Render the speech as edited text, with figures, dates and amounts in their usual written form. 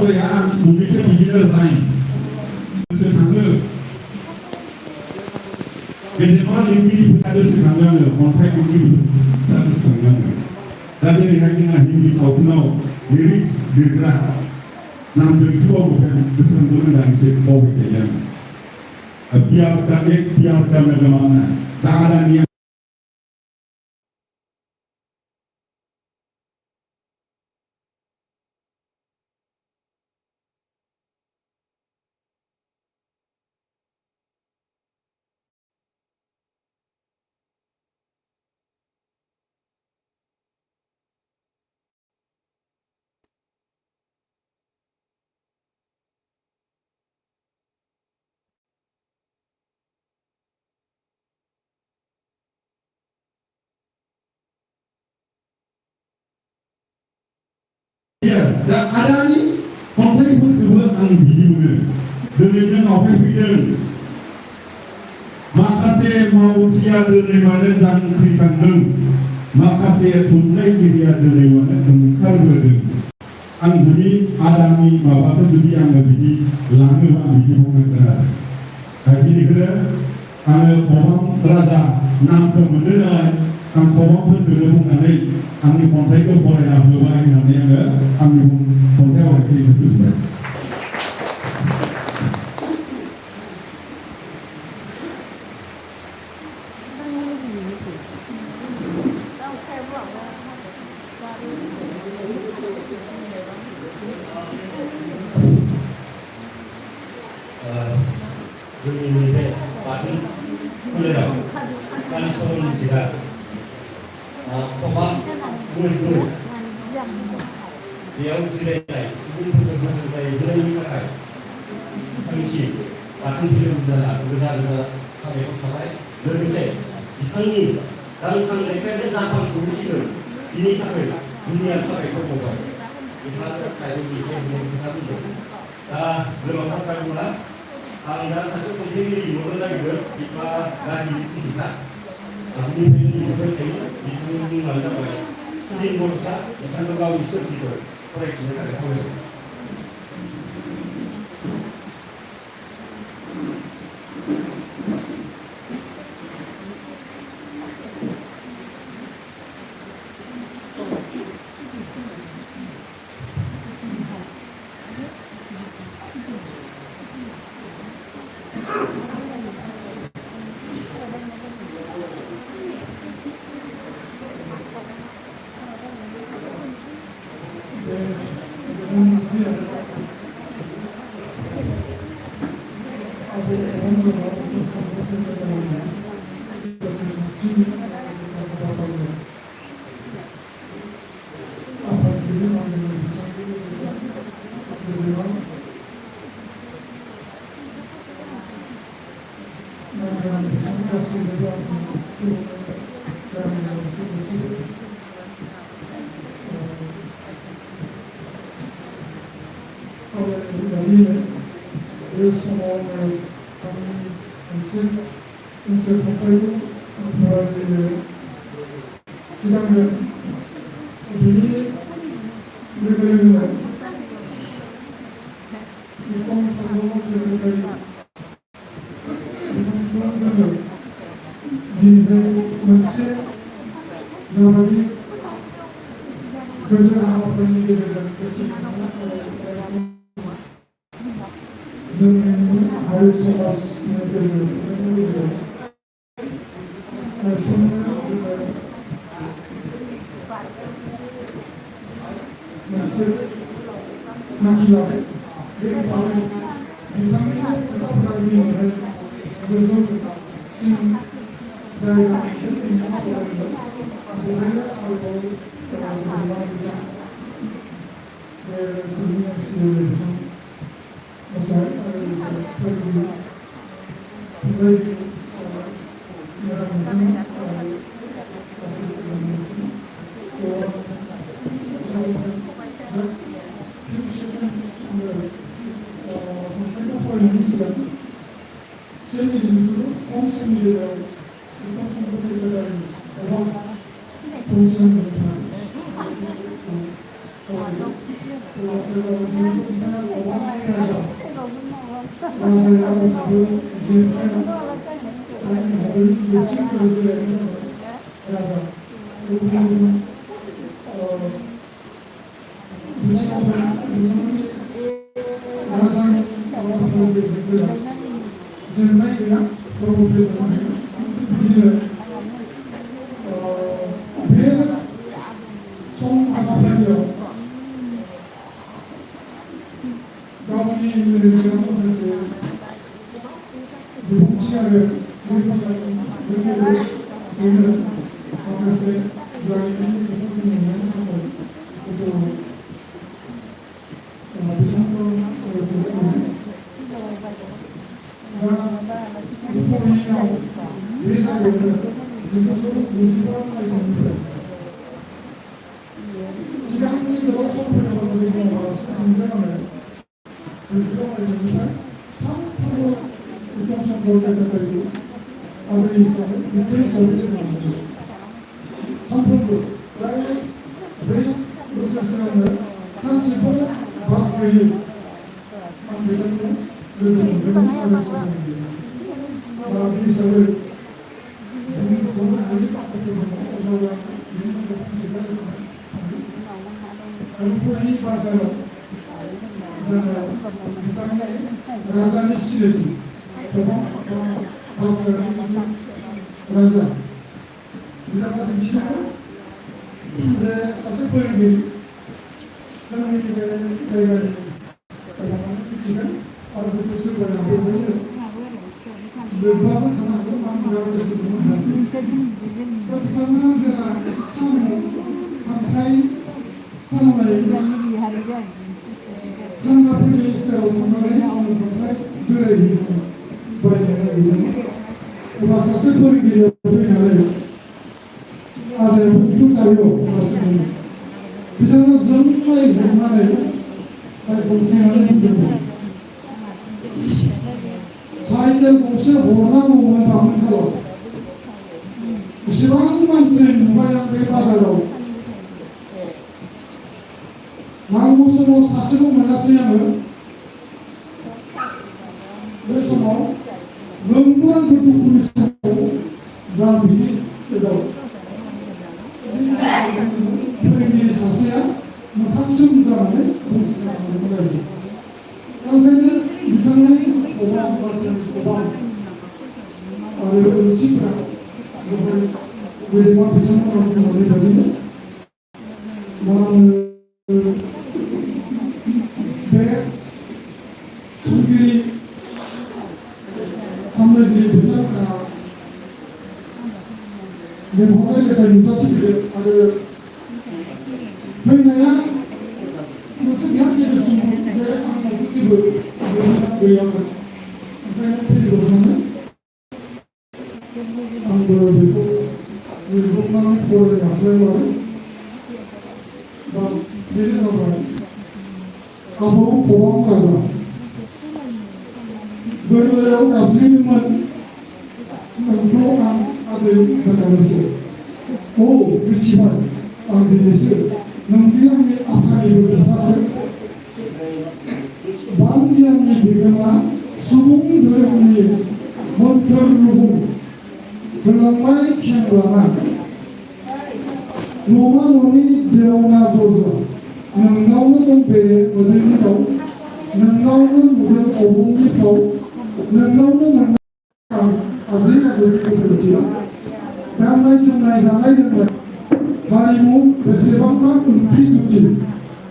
सावराया आं मोननैसो बिदिनो राय गोसोखाङो गेदेमा लिरगिरिफोरा गोसोखाङो आङो खन्थाइ लिरगिरिफोरा गोसोखाङो आङो दा जेरैहाय जोंहा हिन्दी सावथुनाव लिरिक्स लिरग्रा नामजों एसेबाबो गोसोखांगोन होननानैसो बावबाय थायो आङो प्यार का मैं जमाना दा आदानिया दा आदानि खन्थाइफोरखौबो आं बिदि मोनो दिनै जों आवगायफैदों माखासे मावथिया दिनै मानो जांख्रिखांदों माखासे थुनलाइगिरिया दिनै मानो ओंखारबोदों आं जुदि आदानि माबाखौ जुदि आङो बिदि लाङोबा आं बिदि बुंनांगोन आरो बेनिखायनो आङो खबाम राजा नामखौ मोनो नालाय आं खबामफोरखौनो बुंनानै आंनि खन्थाइखौ फरायना होबाय होननानै आङो आंनि खन्थाइ आवरायनायखौ फोजोबबाय जोंनि नैबे बाथौ फोलेराव दानि समनि जिरा खबाम मुलुग बेयाव जिरायनाय सुबुंफोरखौ गोजोननाय होनायनि थाखाय थांखि बाथौ फिल्म रोजा रोजा साबायखर थाबाय लोगोसे बिथांनि गांथां लेखायानो जापान सौहैसिगोन बिनि थाखाय जुनिया साबायखर बावबाय बिथाङा थाइजौ लिरनाय खोथा बुंदों दा गोलावथार बायबोला आं दा सासे खन्थाइगिरि मोननो नागिरदों बिफा गारि खुदिखा बिनिफ्रायनो लिरबाय थायो बिथांनि मुङानो जाबाय सुनिल बर'सा बिथांखौ गावनि सोरजिखौ फरायफिननो थाखाय खावलायबाय राजायाव जिरायना आंनि हादोर बेसिम गोदोलायनो राजा गुबुन राजानि माबाफोरखौ जेननाय गैया प्रभुफोर बिदिनो बे सम हाबाफारियाव गावनि माखासे बिबुंथि आरो जोंनो माखासे जारिमिन बेफोरखौ नुनायनि थाखाय बिथांखौ दा बुहुमनियाव बे जायगायावनो जिगुजौ 95 मायथाइनिफ्राय सिगांनि गोलाव समफोराव हमजानानै 95 मायथाइनिफ्राय सानफ्रोमबो उदां समफोर जायगाफोरखौ आदै हिसाबै बिथां हिसाबै दोनलांदों सानफ्रोमबो प्राय 4 बोसोरसोआवनो सानसेबो बाद गैयै आं बिथांखौ लोगो मोनदोंमोन आरो सावरायदोंमोन दा बे हिसाबै जोंनि ज'नो हायै माखासे दङ अब्लाबो बिनि थाखाय रुप'नि बाजाराव जोङो बिथांनि राजानि सिनायथि गोबां बावफोरारि राजा बिथाङा दिन्थिदोंमोन जे सासे फोरोंगिरि जोंनि बे जायगानि गोबाङानो मिथिगोन आरो बेखौ सोरबाया बयबो लोब्बाबो थानो हागौ आं बिराद गोसो दङ दा बिथाङा जोंहा साम' खांख्राइ फाननाय थांग्राफोरनि सेराव थांनानै साम' खांख्राइ बेरायहैदोंमोन बायनो नागिरदोंमोन अब्ला सासे फोरोंगिरिया फैनानै आरो बेखौ जायो अब्लासो बिथाङा जोंनाय हमनानै बुंनानै बुंदोंमोन साइकेल गंसे हरनांगौमोन बामोनखालाव बेसेबां मानसि नुबाय आं बे बाजाराव नांगौ समाव सासेबो मोनासै आङो बे समाव नोंबो आंखौ दुखुनि समाव दा बिदि फोरोंगिरि सासेया मोखांसिम जानानै बुंसिगोन आरो ओंखायनो बिथांनि खबां बाथ्रानि खबां आरो ओंथिफ्रा गेदेमा बिथांमोना बुंनाय बायदिनो दा आङो बे खुंगिरि सामलायगिरि बिथांमोना लिंहरनाय लेखा नुजाथिफैयो आरो फैनाया मोनसे बिराद गेदेरसिममोन जे आंनाव जेबो गैयामोन ओंखायनो फैब्रबनानै आंबो बेखौ लिरब्रबनानै फरायनो हाबाय दा बेनो जाबाय आबौ खबां राजा गोरलैयाव गाबज्रियोमोन नोंखौ आं आदै होननानैसो औ मिथिबाय आं दिनैसो नोंदि आंनि आफानिबो खोथासो बांगियाननि बिगोमा सुबुं धोरोमनि मोन्थोर रुबुं होलांबाय खेंलाना न'मा न'नि देवना दरजा नोंनावनो दं बेरे मोदैनि दाउ नोंनावनो नुदों अबंनि फाव नोंनावनो मोननाय आजै आजौनि बोसोरथि गाननाय जोमनाय जानाय लोंनाय हारिमु बेसेबांबा ओंख्रि जुथि